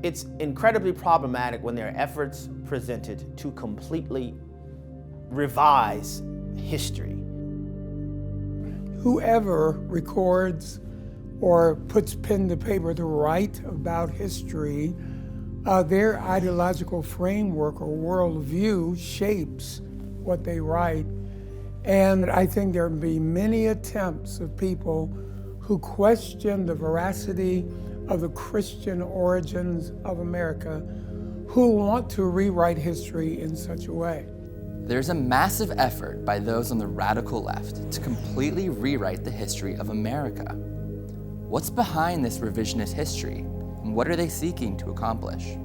It's incredibly problematic when there are efforts presented to completely revise history. Whoever records or puts pen to paper to write about history, their ideological framework or worldview shapes what they write. And I think there will be many attempts of people who question the veracity of the Christian origins of America, who want to rewrite history in such a way. There's a massive effort by those on the radical left to completely rewrite the history of America. What's behind this revisionist history, and what are they seeking to accomplish?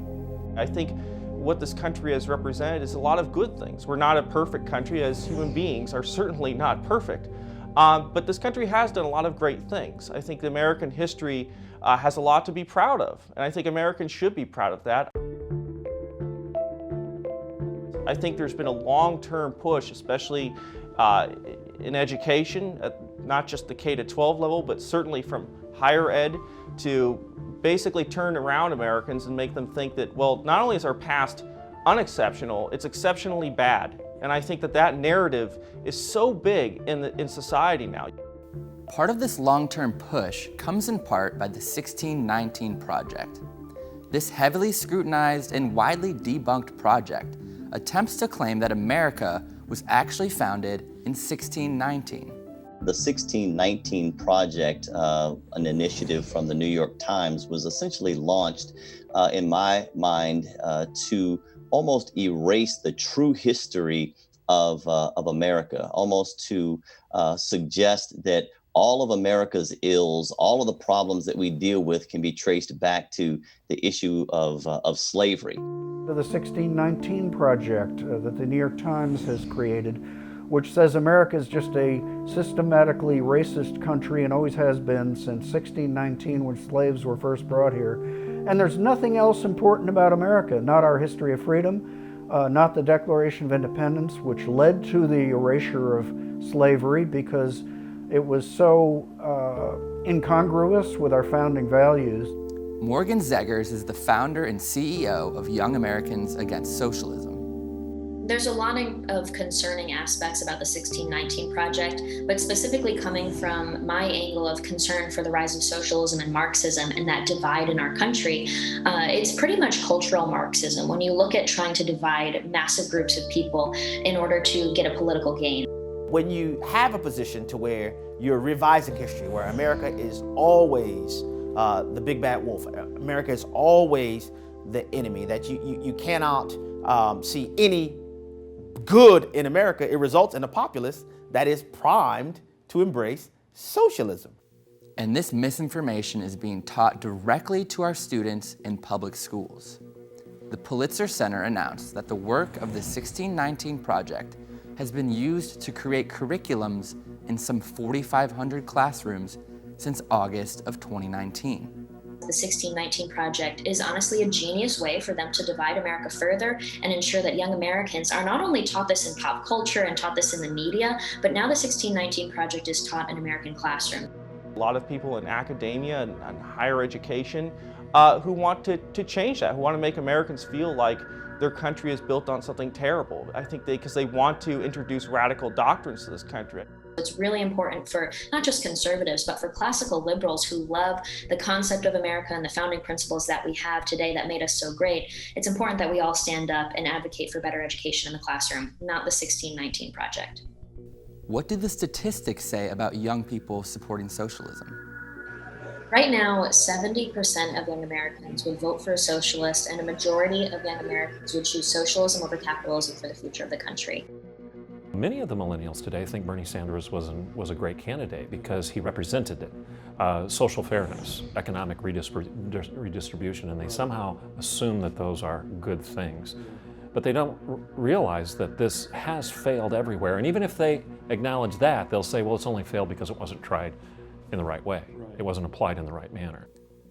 I think what this country has represented is a lot of good things. We're not a perfect country, as human beings are certainly not perfect. But this country has done a lot of great things. I think the American history has a lot to be proud of, and I think Americans should be proud of that. I think there's been a long-term push, especially in education, not just the K-12 level, but certainly from higher ed, to basically turn around Americans and make them think that, well, not only is our past unexceptional, it's exceptionally bad. And I think that that narrative is so big in society now. Part of this long-term push comes in part by the 1619 Project. This heavily scrutinized and widely debunked project attempts to claim that America was actually founded in 1619. The 1619 Project, an initiative from the New York Times, was essentially launched, in my mind, to almost erase the true history of America, almost to suggest that all of America's ills, all of the problems that we deal with can be traced back to the issue of slavery. The 1619 Project that the New York Times has created, which says America is just a systematically racist country and always has been since 1619, when slaves were first brought here. And there's nothing else important about America, not our history of freedom, not the Declaration of Independence, which led to the erasure of slavery because it was so incongruous with our founding values. Morgan Zegers is the founder and CEO of Young Americans Against Socialism. There's a lot of concerning aspects about the 1619 Project, but specifically coming from my angle of concern for the rise of socialism and Marxism and that divide in our country, it's pretty much cultural Marxism when you look at trying to divide massive groups of people in order to get a political gain. When you have a position to where you're revising history, where America is always the big bad wolf, America is always the enemy, that you cannot see any good in America, it results in a populace that is primed to embrace socialism. And this misinformation is being taught directly to our students in public schools. The Pulitzer Center announced that the work of the 1619 Project has been used to create curriculums in some 4,500 classrooms since August of 2019. The 1619 Project is honestly a genius way for them to divide America further and ensure that young Americans are not only taught this in pop culture and taught this in the media, but now the 1619 Project is taught in American classroom. A lot of people in academia and higher education who want to change that, who want to make Americans feel like their country is built on something terrible. I think because they want to introduce radical doctrines to this country. It's really important for not just conservatives, but for classical liberals who love the concept of America and the founding principles that we have today that made us so great. It's important that we all stand up and advocate for better education in the classroom, not the 1619 Project. What do the statistics say about young people supporting socialism? Right now, 70% of young Americans would vote for a socialist, and a majority of young Americans would choose socialism over capitalism for the future of the country. Many of the millennials today think Bernie Sanders was a great candidate because he represented it. Social fairness, economic redistribution, and they somehow assume that those are good things. But they don't realize that this has failed everywhere. And even if they acknowledge that, they'll say, well, it's only failed because it wasn't tried in the right way. It wasn't applied in the right manner.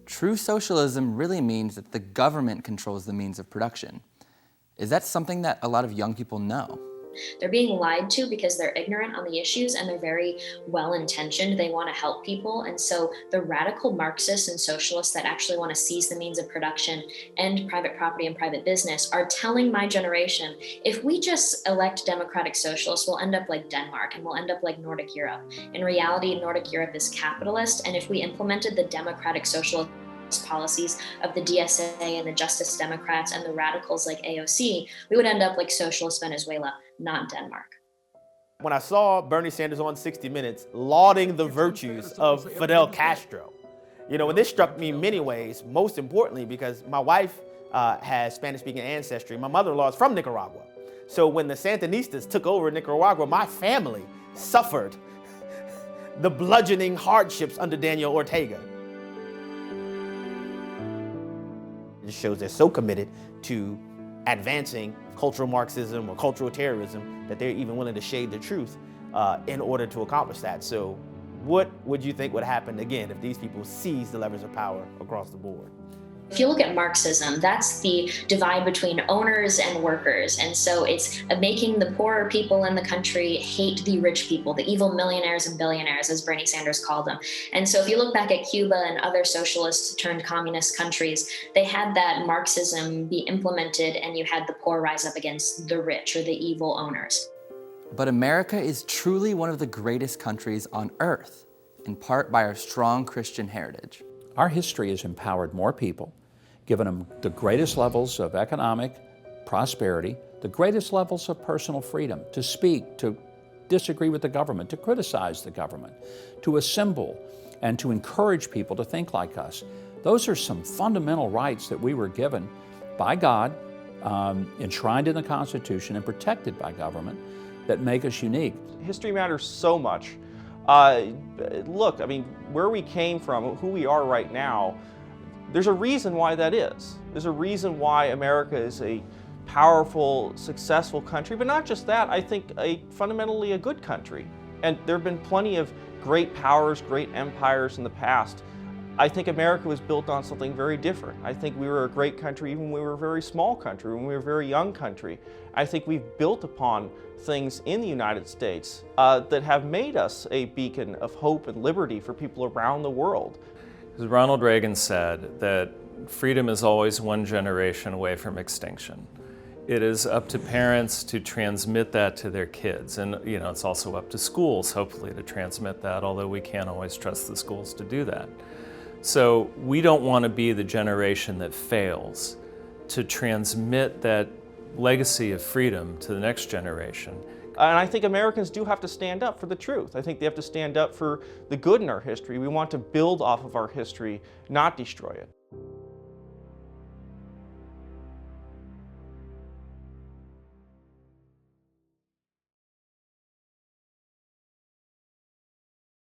True socialism really means that the government controls the means of production. Is that something that a lot of young people know? They're being lied to because they're ignorant on the issues and they're very well-intentioned. They want to help people. And so the radical Marxists and socialists that actually want to seize the means of production, end private property and private business, are telling my generation, if we just elect democratic socialists, we'll end up like Denmark and we'll end up like Nordic Europe. In reality, Nordic Europe is capitalist. And if we implemented the democratic socialist policies of the DSA and the Justice Democrats and the radicals like AOC, we would end up like socialist Venezuela, not Denmark. When I saw Bernie Sanders on 60 Minutes lauding the virtues of Fidel Castro, and this struck me in many ways, most importantly because my wife has Spanish-speaking ancestry. My mother-in-law is from Nicaragua. So when the Sandinistas took over Nicaragua, my family suffered the bludgeoning hardships under Daniel Ortega. It just shows they're so committed to advancing cultural Marxism or cultural terrorism that they're even willing to shade the truth in order to accomplish that. So what would you think would happen again if these people seize the levers of power across the board? If you look at Marxism, that's the divide between owners and workers. And so it's making the poorer people in the country hate the rich people, the evil millionaires and billionaires, as Bernie Sanders called them. And so if you look back at Cuba and other socialist turned communist countries, they had that Marxism be implemented and you had the poor rise up against the rich or the evil owners. But America is truly one of the greatest countries on earth, in part by our strong Christian heritage. Our history has empowered more people, given them the greatest levels of economic prosperity, the greatest levels of personal freedom to speak, to disagree with the government, to criticize the government, to assemble, and to encourage people to think like us. Those are some fundamental rights that we were given by God, enshrined in the Constitution and protected by government, that make us unique. History matters so much. Look, I mean, where we came from, who we are right now, there's a reason why that is. There's a reason why America is a powerful, successful country, but not just that, I think fundamentally a good country. And there have been plenty of great powers, great empires in the past. I think America was built on something very different. I think we were a great country even when we were a very small country, when we were a very young country. I think we've built upon things in the United States that have made us a beacon of hope and liberty for people around the world. As Ronald Reagan said, that freedom is always one generation away from extinction. It is up to parents to transmit that to their kids, and it's also up to schools, hopefully, to transmit that, although we can't always trust the schools to do that. So we don't want to be the generation that fails to transmit that legacy of freedom to the next generation. And I think Americans do have to stand up for the truth. I think they have to stand up for the good in our history. We want to build off of our history, not destroy it.